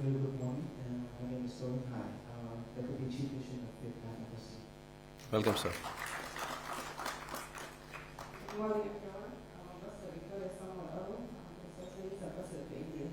Very good morning. My name is Tony Hai, Deputy Chief Mission of Faith Advocacy. Welcome, sir. Good morning, everyone. Basta Victoria Samuel Earl, Secretary of Basta India.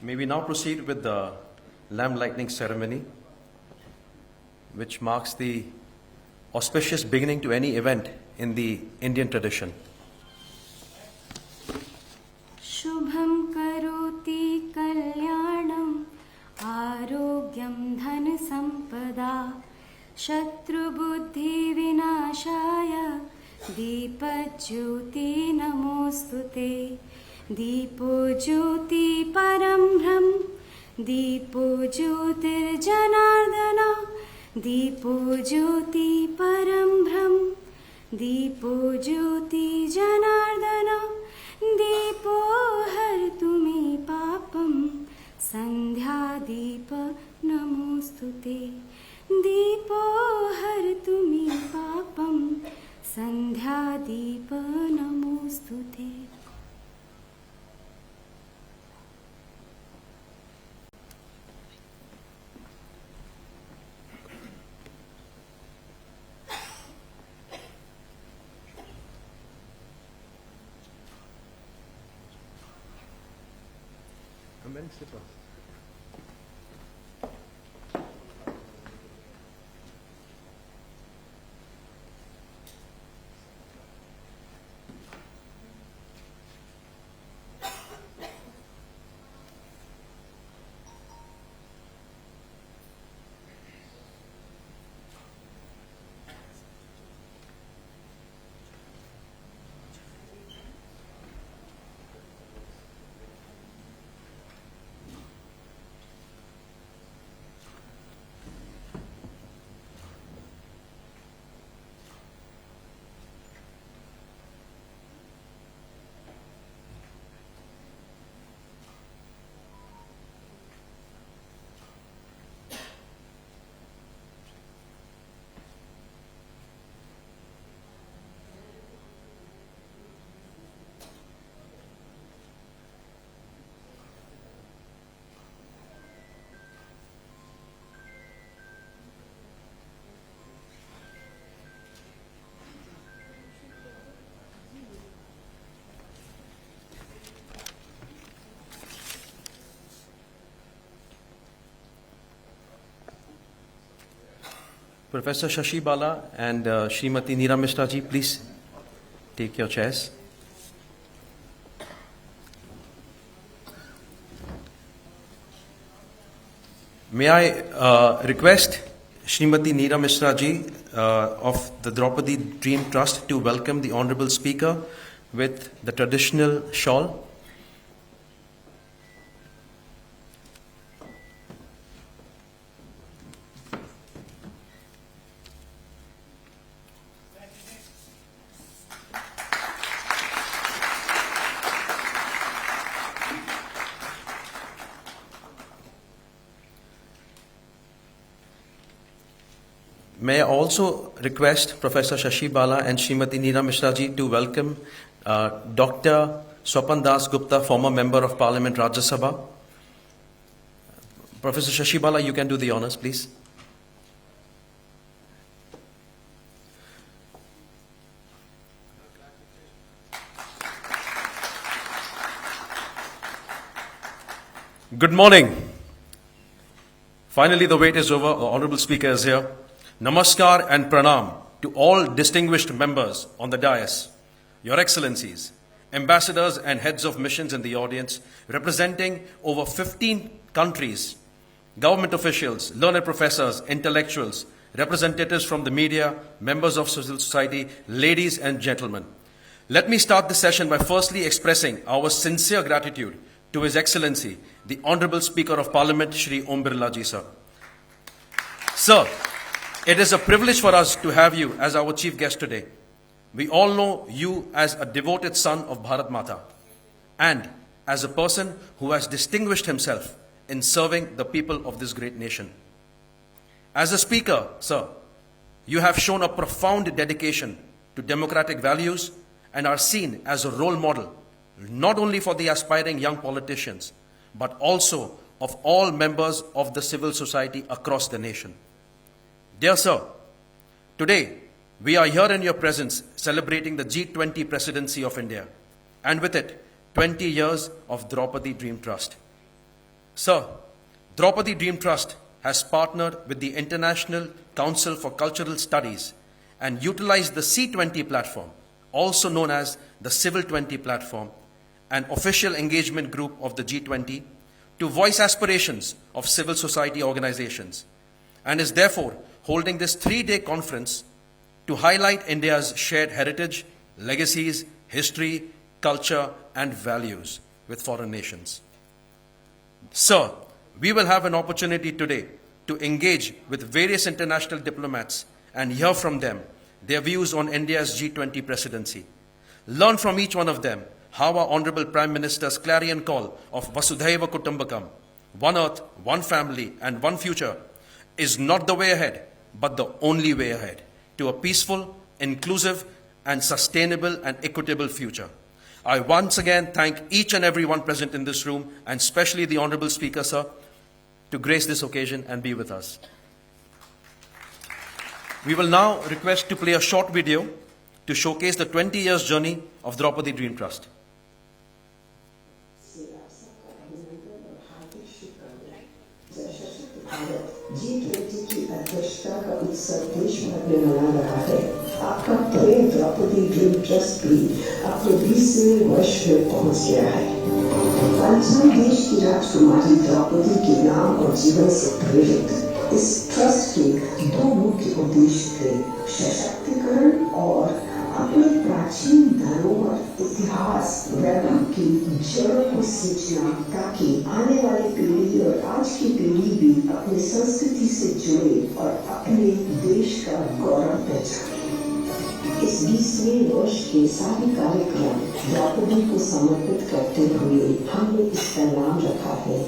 May we now proceed with the lamp lighting ceremony, which marks the auspicious beginning to any event in the Indian tradition. Shubham karoti kalyanam arogyam dhan sampada shatru buddhi vinashaya deepajyoti namostute. Deepo Jyoti Param Brahm, Deepo Jyotir Janardana, Deepo Jyoti Param Brahm, Deepo Jyoti Janardana, Deepo Har Tumi Papam, Sandhya Deepa Namostute. Deepo Har Tumi Papam, Sandhya Deepa Namostute. I'm wearing slippers. Professor Shashi Bala and Srimati Neera Mishra ji, please take your chairs. May I request Srimati Neera Mishra ji of the Draupadi Dream Trust to welcome the Honorable Speaker with the traditional shawl. May I also request Professor Shashi Bala and Srimati Neera Mishra ji to welcome Dr. Swapan Das Gupta, former Member of Parliament, Rajya Sabha. Professor Shashi Bala, you can do the honors, please. Good morning. Finally, the wait is over. The Honorable Speaker is here. Namaskar and Pranam to all distinguished members on the dais, Your Excellencies, ambassadors and heads of missions in the audience, representing over 15 countries, government officials, learned professors, intellectuals, representatives from the media, members of civil society, ladies and gentlemen. Let me start the session by firstly expressing our sincere gratitude to His Excellency, the Honorable Speaker of Parliament, Shri Om Birla ji, sir. Sir, it is a privilege for us to have you as our chief guest today. We all know you as a devoted son of Bharat Mata and as a person who has distinguished himself in serving the people of this great nation. As a speaker, sir, you have shown a profound dedication to democratic values and are seen as a role model not only for the aspiring young politicians, but also of all members of the civil society across the nation. Dear sir, today we are here in your presence celebrating the G20 presidency of India, and with it, 20 years of Draupadi Dream Trust. Sir, Draupadi Dream Trust has partnered with the International Council for Cultural Studies and utilized the C20 platform, also known as the Civil 20 platform, an official engagement group of the G20, to voice aspirations of civil society organizations, and is therefore holding this 3-day conference to highlight India's shared heritage, legacies, history, culture, and values with foreign nations. Sir, we will have an opportunity today to engage with various international diplomats and hear from them their views on India's G20 presidency. Learn from each one of them how our Honorable Prime Minister's clarion call of Vasudhaiva Kutumbakam, one earth, one family, and one future, is not the way ahead, but the only way ahead to a peaceful, inclusive, and sustainable and equitable future. I once again thank each and every one present in this room, and especially the Honorable Speaker, sir, to grace this occasion and be with us. We will now request to play a short video to showcase the 20 years journey of Draupadi Dream Trust. G20 की अध्यक्षता का उत्सव देश भर में मना रहा है। आपका प्रेम द्रौपदी ड्रीम ट्रस्ट भी अपने 20वें वर्ष में पहुंच गया है। पंचम देश की राजकुमारी द्रौपदी के नाम और जीवन से प्रेरित इस ट्रस्ट के 2 मुख्य उद्देश्य थे: सशक्तिकरण और अपने प्राचीन धरोहर, इतिहास, वैभव की जड़ों को सींचना, ताकि आने वाली पीढ़ी और आज की पीढ़ी भी अपनी संस्कृति से जुड़े और अपने देश का गौरव पहचाने। इस 20वें वर्ष के सारे कार्यक्रम द्रौपदी को समर्पित करते हुए हमने इसका नाम रखा है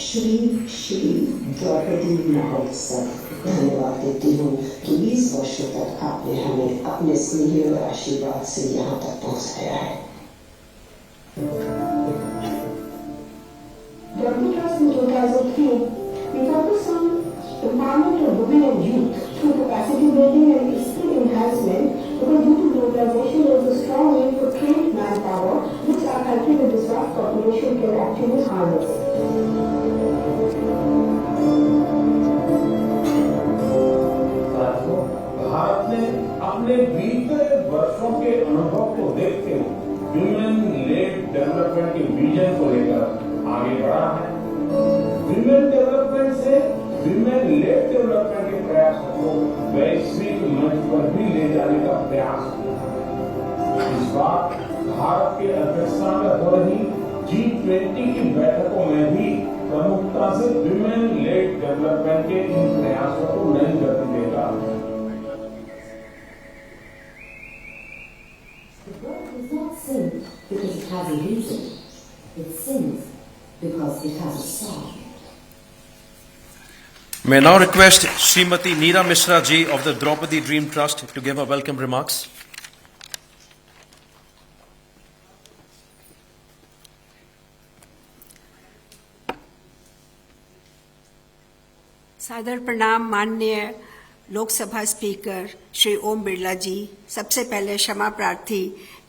श्री श्री द्रौपदी महोत्सव। धन्यवाद देती हूँ कि 20 वर्षों तक आपने हमें अपने स्नेह और आशीर्वाद से यहाँ तक पहुँचाया है। Draupadi Trust in 2003, we focus on empowerment of women and youth through capacity building and skill enhancement, because due to globalization there is a strong need for trained manpower, which our country with this vast population can actually harness. Bharat ने अपने बीते वर्षों के अनुभव को देखते हुए women lead development के विजन को लेकर आगे बढ़ा है। विमेन डेवलपमेंट से विमेन लेड डेवलपमेंट के प्रयासों को वैश्विक मंच पर भी ले जाने का प्रयास किया। इस बार भारत के अध्यक्षता में हो रही G20 की बैठकों में भी प्रमुखता से विमेन लेड डेवलपमेंट के इन प्रयासों को नई गति देगा। The world does not sing because it has a reason. It sings because it has a song. May I now request Srimati Neera Mishra ji of the Draupadi Dream Trust to give her welcome remarks. सादर प्रणाम माननीय Lok Sabha speaker Shri Om Birla जी। सबसे पहले क्षमा प्रार्थी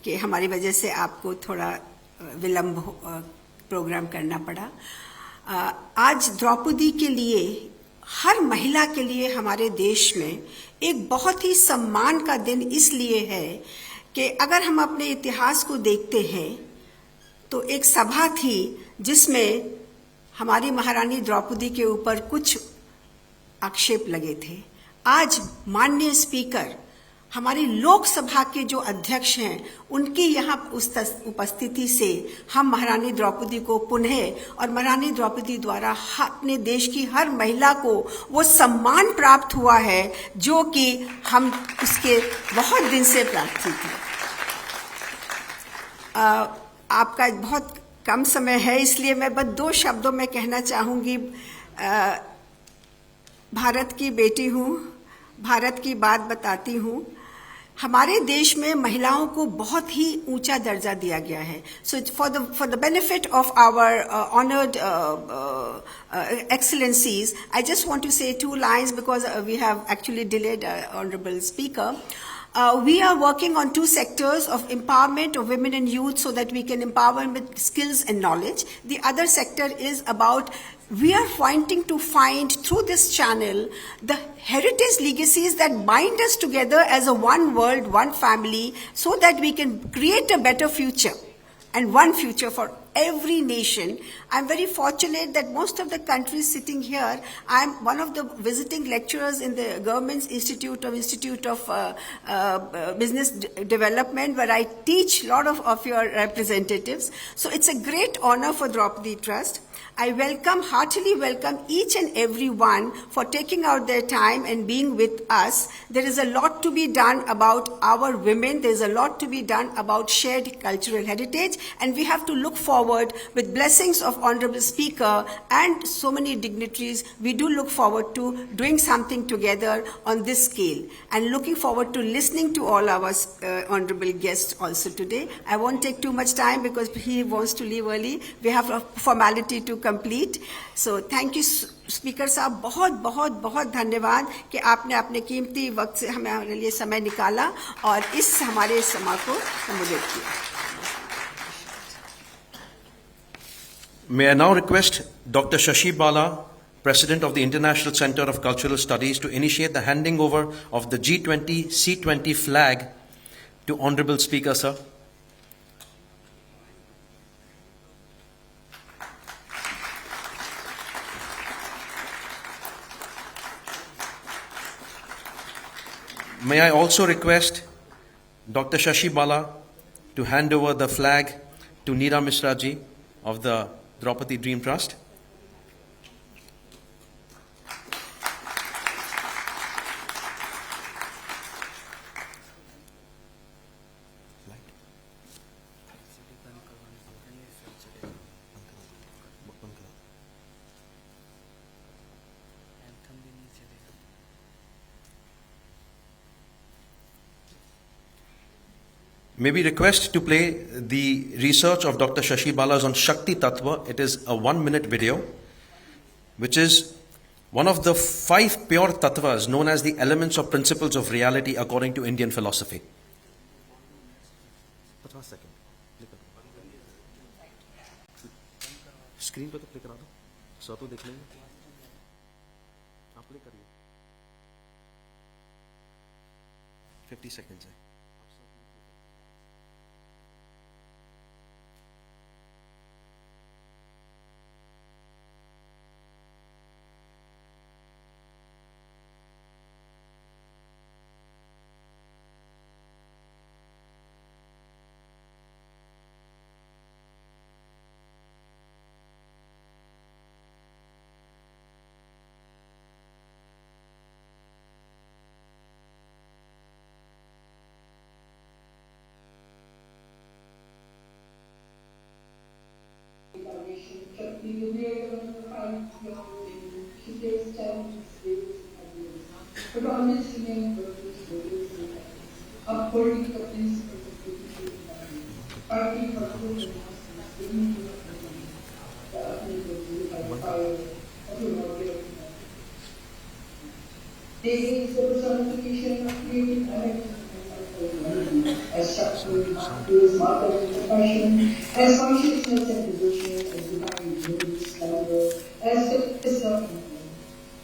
कि हमारी वजह से आपको थोड़ा विलंब प्रोग्राम करना पड़ा। आज द्रौपदी के लिए, हर महिला के लिए हमारे देश में एक बहुत ही सम्मान का दिन इसलिए है कि अगर हम अपने इतिहास को देखते हैं तो एक सभा थी जिसमें हमारी महारानी द्रौपदी के ऊपर कुछ आक्षेप लगे थे। आज माननीय स्पीकर, हमारी लोकसभा के जो अध्यक्ष हैं, उनकी यहाँ उपस्थिति से हम महारानी द्रौपदी को पुनः और महारानी द्रौपदी द्वारा अपने देश की हर महिला को वो सम्मान प्राप्त हुआ है जो कि हम उसके बहुत दिन से प्रार्थी थे। आपका बहुत कम समय है, इसलिए मैं बस 2 शब्दों में कहना चाहूँगी। भारत की बेटी हूँ, भारत की बात बताती हूँ। हमारे देश में महिलाओं को बहुत ही ऊंचा दर्जा दिया गया है। So for the benefit of our honoured excellencies, I just want to say 2 lines because we have actually delayed Honorable Speaker. We are working on 2 sectors of empowerment of women and youth so that we can empower them with skills and knowledge. The other sector is about we are wanting to find through this channel the heritage legacies that bind us together as a one world, one family, so that we can create a better future and one future for every nation. I'm very fortunate that most of the countries sitting here, I'm one of the visiting lecturers in the Government's Institute of Business Development, where I teach a lot of your representatives. So it's a great honor for Draupadi Trust. I heartily welcome each and every one for taking out their time and being with us. There is a lot to be done about our women. There is a lot to be done about shared cultural heritage, and we have to look forward with blessings of Honorable Speaker and so many dignitaries. We do look forward to doing something together on this scale, and looking forward to listening to all our honorable guests also today. I won't take too much time because he wants to leave early. We have a formality to complete. So thank you speaker साहब, बहुत बहुत बहुत धन्यवाद कि आपने अपने कीमती वक्त से हमारे लिए समय निकाला और इस हमारे सभा को संबोधित किया। May I now request Dr. Shashi Bala, President of the International Center of Cultural Studies, to initiate the handing over of the G20 C20 flag to Honorable Speaker, sir. May I also request Dr. Shashi Bala to hand over the flag to Neera Mishra ji of the Draupadi Dream Trust. May we request to play the research of Dr. Shashi Bala's on Shakti Tattva. It is a 1-minute video, which is one of the 5 pure tattvas known as the elements or principles of reality according to Indian philosophy. Screen पे तो play करा दो, सौ तो देख लेंगे, आप play करिए, 50 seconds है. today's challenges faced but always remain virtuous, upholding the principles of beauty, fighting for good and justice, the ability by fire of humanity. There is the personification of creative energy as structural, as mother and compassion, as consciousness and devotion, as divine beauty, splendor, as the wisdom.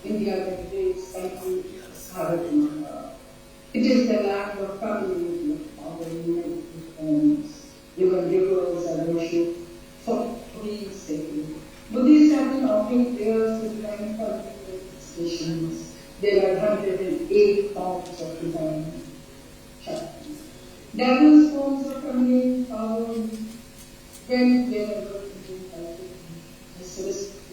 India meditates, thank you, Bharat. It is the land of family, of the human forms. Even rivers are worship for being sacred. Buddhists have been offering prayers to divine manifestations. There are 108 forms of divine Shakti. Diverse forms of feminine power when they are working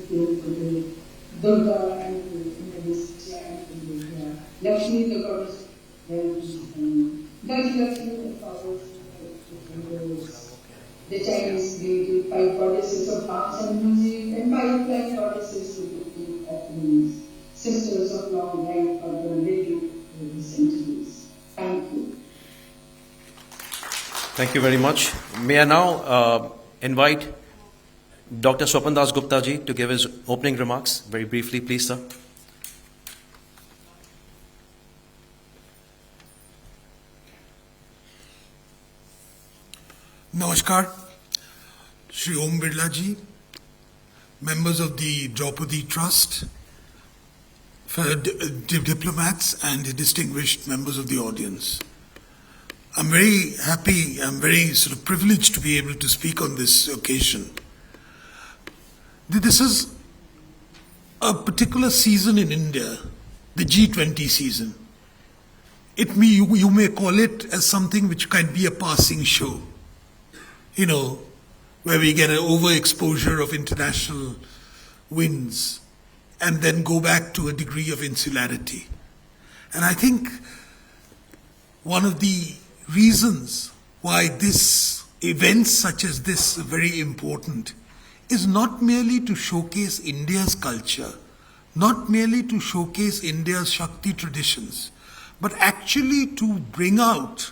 in Durga and Indonesia and India. Lakshmi, the goddess, Lakshmi, the powers the Chinese deity, 5 goddesses of dance and music, and 5 flying goddesses with the offerings, sisters of long life for the living centuries. Thank you. Thank you very much. May I now invite Dr. Swapan Das Gupta ji to give his opening remarks. Very briefly, please, sir. Namaskar, Shri Om Birla ji, members of the Draupadi Trust, diplomats and distinguished members of the audience. I'm very happy, I'm very sort of privileged to be able to speak on this occasion. This is a particular season in India, the G20 season. You may call it as something which can be a passing show, you know, where we get an overexposure of international winds and then go back to a degree of insularity. And I think one of the reasons why events such as this are very important is not merely to showcase India's culture, not merely to showcase India's Shakti traditions, but actually to bring out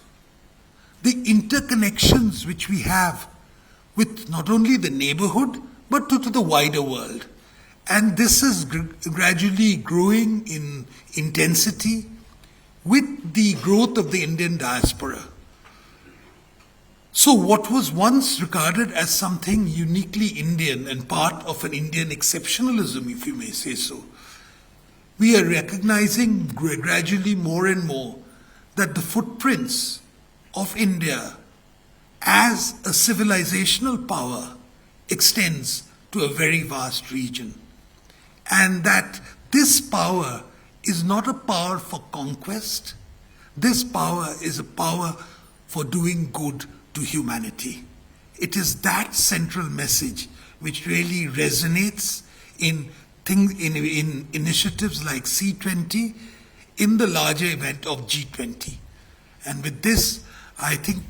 the interconnections which we have with not only the neighborhood, but to the wider world. And this is gradually growing in intensity with the growth of the Indian diaspora. So what was once regarded as something uniquely Indian and part of an Indian exceptionalism, if you may say so, we are recognizing gradually more and more that the footprints of India as a civilizational power extends to a very vast region. And that this power is not a power for conquest. This power is a power for doing good to humanity. It is that central message which really resonates in initiatives like C20, in the larger event of G20. And with this, I think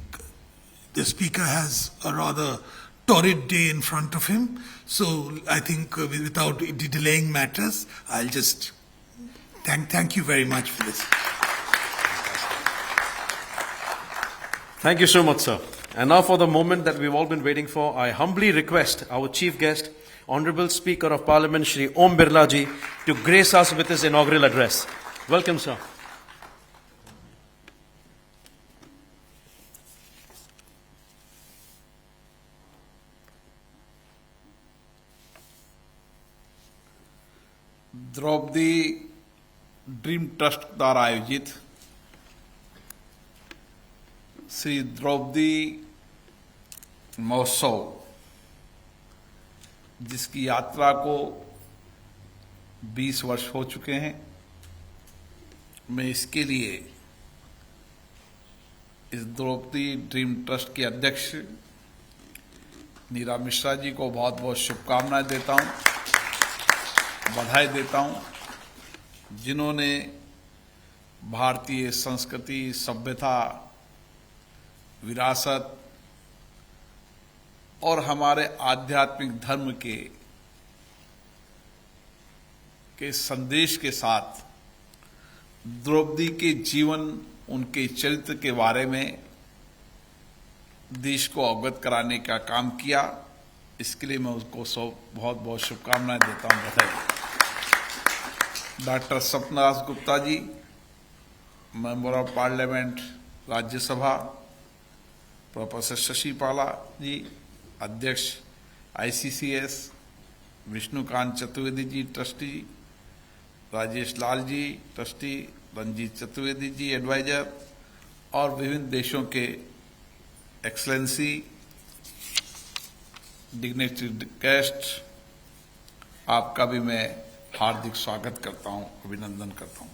the speaker has a rather torrid day in front of him. So I think without delaying matters, I'll just thank you very much for this. Thank you so much, sir. And now for the moment that we've all been waiting for, I humbly request our chief guest, Honorable Speaker of Parliament, Shri Om Birla ji, to grace us with his inaugural address. Welcome, sir. Draupadi dream trust द्वारा आयोजित श्री द्रौपदी महोत्सव, जिसकी यात्रा को 20 वर्ष हो चुके हैं, मैं इसके लिए इस द्रौपदी ड्रीम ट्रस्ट के अध्यक्ष नीरा मिश्रा जी को बहुत बहुत शुभकामनाएं देता हूं, बधाई देता हूं, जिन्होंने भारतीय संस्कृति, सभ्यता, विरासत और हमारे आध्यात्मिक धर्म के संदेश के साथ द्रौपदी के जीवन, उनके चरित्र के बारे में देश को अवगत कराने का काम किया। इसके लिए मैं उसको बहुत बहुत शुभकामनाएं देता हूं, बधाई। Doctor Sapnaraj Gupta ji, member of parliament Rajya Sabha, professor Shashi Pala ji, अध्यक्ष ICCS, Vishnukant Chaturvedi ji trustee, Rajesh Lal ji trustee, Ranjit Chaturvedi ji adviser, और विभिन्न देशों के एक्सलेंसी, डिग्नेटरी गेस्ट, आपका भी मैं हार्दिक स्वागत करता हूं, अभिनंदन करता हूं।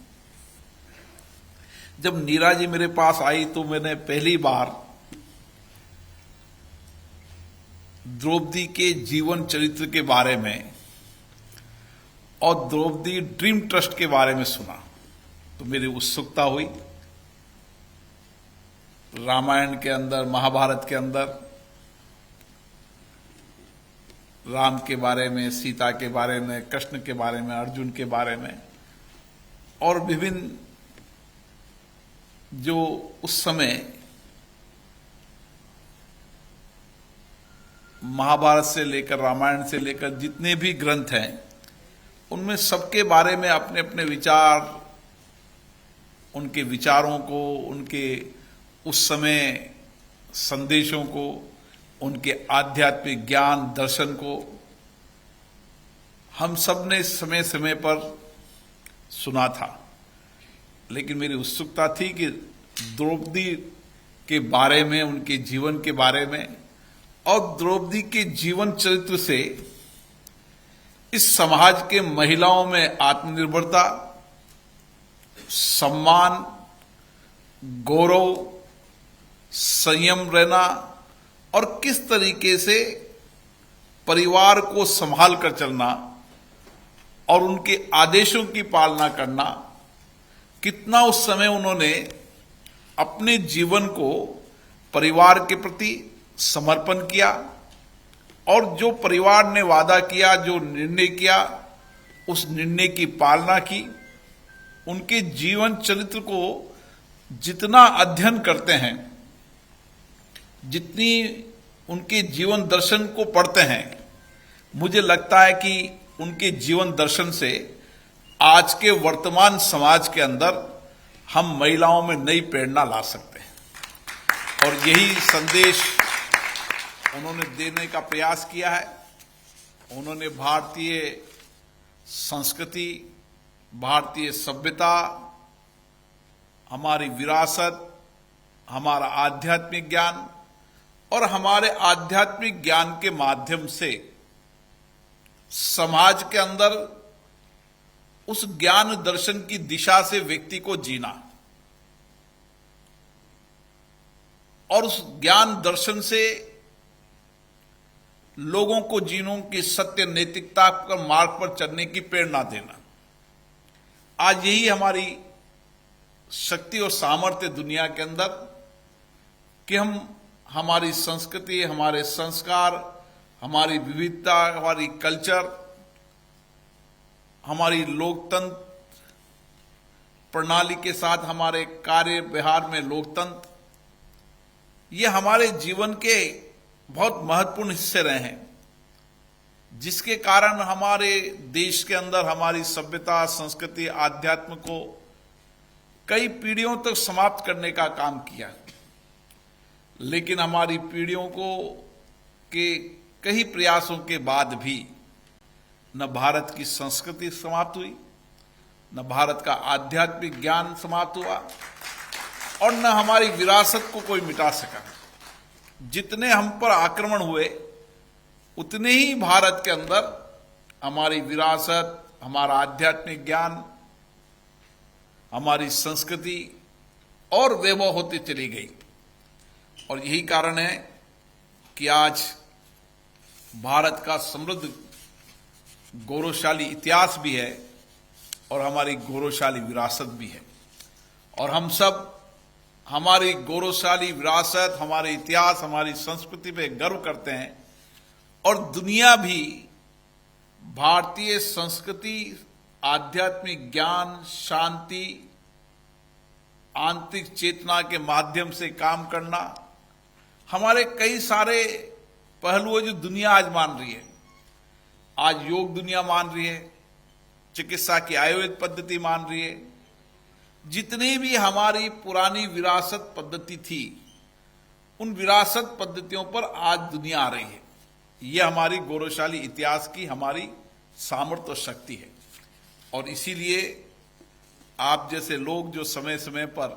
जब नीरा जी मेरे पास आई तो मैंने पहली बार द्रौपदी के जीवन चरित्र के बारे में और द्रौपदी ड्रीम ट्रस्ट के बारे में सुना तो मेरी उत्सुकता हुई। रामायण के अंदर, महाभारत के अंदर राम के बारे में, सीता के बारे में, कृष्ण के बारे में, अर्जुन के बारे में और विभिन्न जो उस समय महाभारत से लेकर रामायण से लेकर जितने भी ग्रंथ हैं, उनमें सबके बारे में अपने अपने विचार, उनके विचारों को, उनके उस समय संदेशों को, उनके आध्यात्मिक ज्ञान दर्शन को हम सब ने समय समय पर सुना था। लेकिन मेरी उत्सुकता थी कि द्रौपदी के बारे में, उनके जीवन के बारे में और द्रौपदी के जीवन चरित्र से इस समाज के महिलाओं में आत्मनिर्भरता, सम्मान, गौरव, संयम रहना और किस तरीके से परिवार को संभाल कर चलना और उनके आदेशों की पालना करना, कितना उस समय उन्होंने अपने जीवन को परिवार के प्रति समर्पण किया और जो परिवार ने वादा किया, जो निर्णय किया, उस निर्णय की पालना की। उनके जीवन चरित्र को जितना अध्ययन करते हैं, जितनी उनके जीवन दर्शन को पढ़ते हैं, मुझे लगता है कि उनके जीवन दर्शन से आज के वर्तमान समाज के अंदर हम महिलाओं में नई प्रेरणा ला सकते हैं। और यही संदेश उन्होंने देने का प्रयास किया है। उन्होंने भारतीय संस्कृति, भारतीय सभ्यता, हमारी विरासत, हमारा आध्यात्मिक ज्ञान और हमारे आध्यात्मिक ज्ञान के माध्यम से समाज के अंदर उस ज्ञान दर्शन की दिशा से व्यक्ति को जीना और उस ज्ञान दर्शन से लोगों को जीनों की सत्य नैतिकता का मार्ग पर चलने की प्रेरणा देना। आज यही हमारी शक्ति और सामर्थ्य दुनिया के अंदर कि हम हमारी संस्कृति, हमारे संस्कार, हमारी विविधता, हमारी कल्चर, हमारी लोकतंत्र प्रणाली के साथ हमारे कार्य व्यवहार में लोकतंत्र, ये हमारे जीवन के बहुत महत्वपूर्ण हिस्से रहे हैं, जिसके कारण हमारे देश के अंदर हमारी सभ्यता, संस्कृति, आध्यात्म को कई पीढ़ियों तक समाप्त करने का काम किया। लेकिन हमारी पीढ़ियों को के कई प्रयासों के बाद भी न भारत की संस्कृति समाप्त हुई, न भारत का आध्यात्मिक ज्ञान समाप्त हुआ और न हमारी विरासत को कोई मिटा सका। जितने हम पर आक्रमण हुए, उतने ही भारत के अंदर हमारी विरासत, हमारा आध्यात्मिक ज्ञान, हमारी संस्कृति और वैभव होती चली गई। और यही कारण है कि आज भारत का समृद्ध गौरवशाली इतिहास भी है और हमारी गौरवशाली विरासत भी है। और हम सब हमारी गौरवशाली विरासत, हमारे इतिहास, हमारी संस्कृति पे गर्व करते हैं और दुनिया भी भारतीय संस्कृति, आध्यात्मिक ज्ञान, शांति, आंतरिक चेतना के माध्यम से काम करना, हमारे कई सारे पहलू जो दुनिया आज मान रही है। आज योग दुनिया मान रही है, चिकित्सा की आयुर्वेद पद्धति मान रही है। जितनी भी हमारी पुरानी विरासत पद्धति थी, उन विरासत पद्धतियों पर आज दुनिया आ रही है। यह हमारी गौरवशाली इतिहास की हमारी सामर्थ्य और शक्ति है। और इसीलिए आप जैसे लोग जो समय समय पर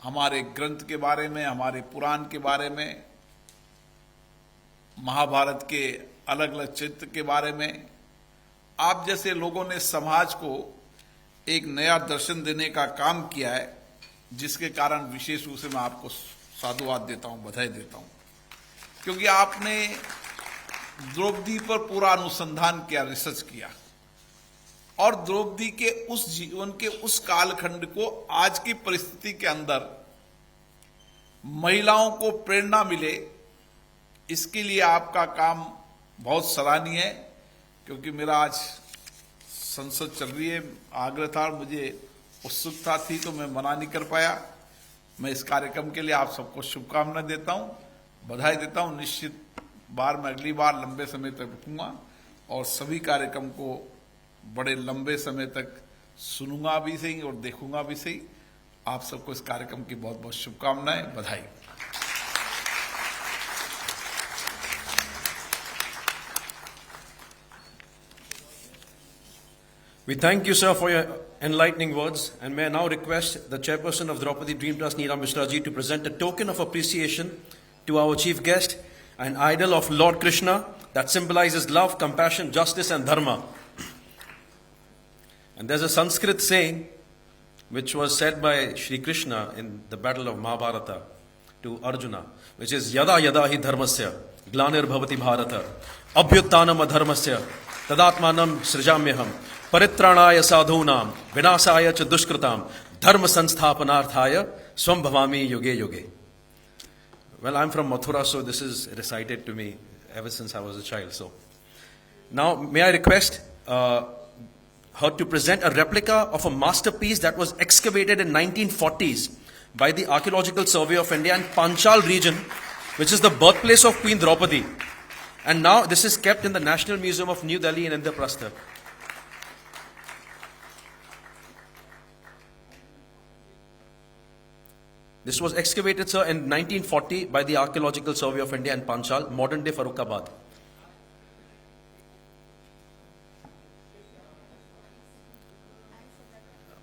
हमारे ग्रंथ के बारे में, हमारे पुराण के बारे में, महाभारत के अलग अलग चरित्र के बारे में, आप जैसे लोगों ने समाज को एक नया दर्शन देने का काम किया है, जिसके कारण विशेष रूप से मैं आपको साधुवाद देता हूं, बधाई देता हूं। क्योंकि आपने द्रौपदी पर पूरा अनुसंधान किया, रिसर्च किया, और द्रौपदी के उस जीवन के उस कालखंड को आज की परिस्थिति के अंदर महिलाओं को प्रेरणा मिले, इसके लिए आपका काम बहुत सराहनीय है। क्योंकि मेरा आज संसद चल रही है, आग्रह था, मुझे उत्सुकता थी, तो मैं मना नहीं कर पाया। मैं इस कार्यक्रम के लिए आप सबको शुभकामनाएं देता हूं, बधाई देता हूं। निश्चित बार मैं अगली बार लंबे समय तक रुकूंगा और सभी कार्यक्रम को बड़े लंबे समय तक सुनूंगा भी सही और देखूंगा भी सही। आप सबको इस कार्यक्रम की बहुत बहुत शुभकामनाएं, बधाई। We thank you, sir, for your enlightening words, and may I now request the chairperson of Draupadi Dream Trust, Neera Mishra ji, to present a token of appreciation to our chief guest, an idol of Lord Krishna that symbolizes love, compassion, justice and dharma. And there's a Sanskrit saying which was said by Shri Krishna in the battle of Mahabharata to Arjuna, which is Yada Yada hi dharmasya glanir bhavati bharata abhyuttanam adharmasya tadatmanam srijamyaham परित्राणाय साधूनाम विनाशाय च दुष्कृताम धर्म संस्थापनार्थाय स्वम भवामि युगे युगे. Well, I'm from Mathura, so this is recited to me ever since I was a child. So now may I request her to present a replica of a masterpiece that was excavated in 1940s by the Archaeological Survey of India in Panchal region, which is the birthplace of Queen Draupadi. And now this is kept in the National Museum of New Delhi in Indraprastha. This was excavated, sir, in 1940 by the Archaeological Survey of India in Panchal, modern-day Farrukhabad.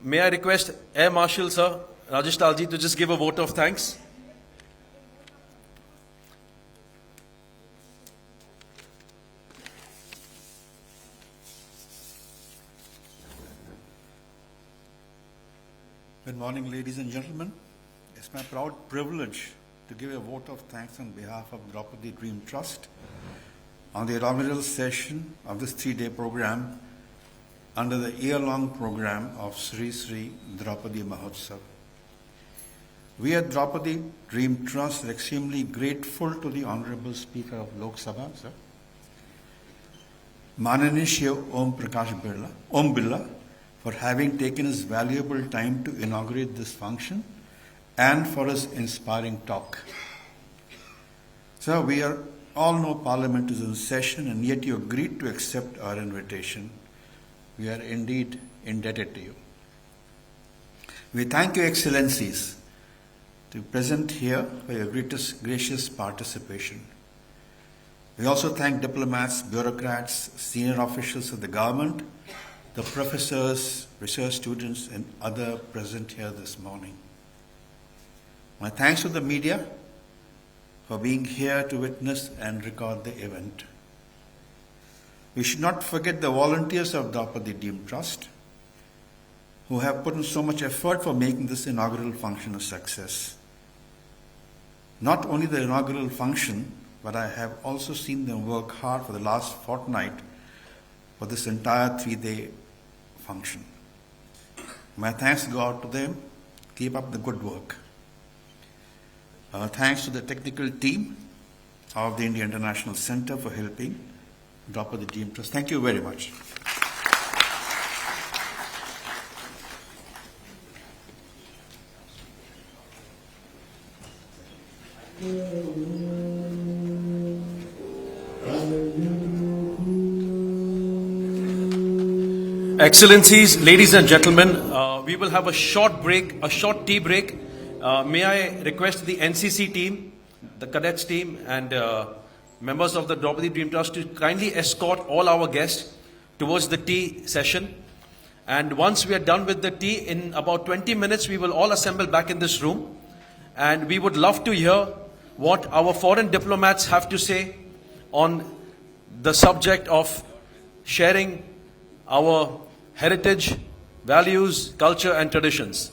May I request Air Marshal, sir, Rajesh Talji, to just give a vote of thanks. Good morning, ladies and gentlemen. It's my proud privilege to give a vote of thanks on behalf of Draupadi Dream Trust on the inaugural session of this 3-day program under the year-long program of Sri Sri Draupadi Mahotsav. We at Draupadi Dream Trust are extremely grateful to the Honorable Speaker of Lok Sabha, sir, Mananiya Om Birla, for having taken his valuable time to inaugurate this function and for his inspiring talk. Sir, we all know Parliament is in session, and yet you agreed to accept our invitation. We are indeed indebted to you. We thank your Excellencies to be present here for your gracious participation. We also thank diplomats, bureaucrats, senior officials of the government, the professors, research students, and others present here this morning. My thanks to the media for being here to witness and record the event. We should not forget the volunteers of Draupadi Dream Trust who have put in so much effort for making this inaugural function a success. Not only the inaugural function, but I have also seen them work hard for the last fortnight for this entire 3-day function. My thanks go out to them. Keep up the good work. Thanks to the technical team of the India International Center for helping Draupadi Dream Trust. Thank you very much. Excellencies, ladies and gentlemen, we will have a short break, a short tea break. May I request the NCC team, the cadets team, and members of the Draupadi Dream Trust to kindly escort all our guests towards the tea session. And once we are done with the tea, in about 20 minutes, we will all assemble back in this room. And we would love to hear what our foreign diplomats have to say on the subject of sharing our heritage, values, culture, and traditions.